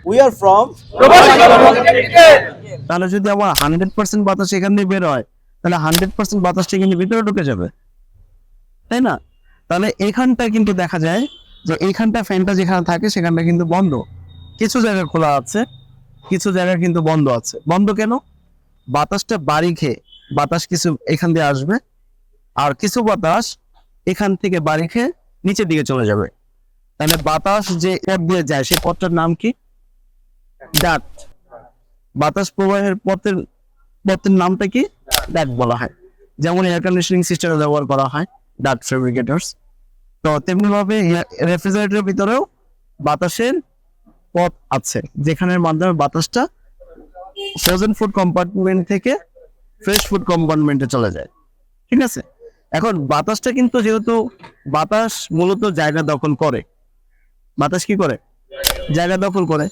We are from তাহলে যদি আমার 100% বাতাস এখান দিয়ে বের হয়, তাহলে 100% বাতাসটা কিন্তু ভিতরে ঢুকে যাবে, তাই না? তাহলে এখানটা কিন্তু দেখা যায় যে এইখানটা ফ্যানটা যেখানে থাকে সেখানটা কিন্তু বন্ধ, কিছু জায়গা খোলা আছে, কিছু জায়গা কিন্তু বন্ধ আছে। বন্ধ কেন? বাতাসটা বাড়ি খেয়ে বাতাস কিছু এখান দিয়ে আসবে, আর কিছু বাতাস এখান থেকে বাড়ি খেয়ে নিচের দিকে চলে যাবে। তাহলে বাতাস যে পথ দিয়ে যায় সেই পথটার নাম কি? ডাক্ট। বাতাস প্রবাহের পথের পথের নামটা কি? ডাক্ট বলা হয়। যেমন এয়ার কন্ডিশনিং সিস্টেমে ব্যবহার করা হয় ডাক্ট ফেব্রিকেটরস। তো তেমনি ভাবে রেফ্রিজারেটরের ভিতরেও বাতাসের পথ আছে, যেখানের মাধ্যমে বাতাসটা ফ্রোজেন ফুড কম্পার্টমেন্ট থেকে ফ্রেশ ফুড কম্পার্টমেন্টে চলে যায়। ঠিক আছে? এখন বাতাসটা কিন্তু, যেহেতু বাতাস মূলত জায়গা দখল করে, বাতাস কি করে? জায়গা দখল করে।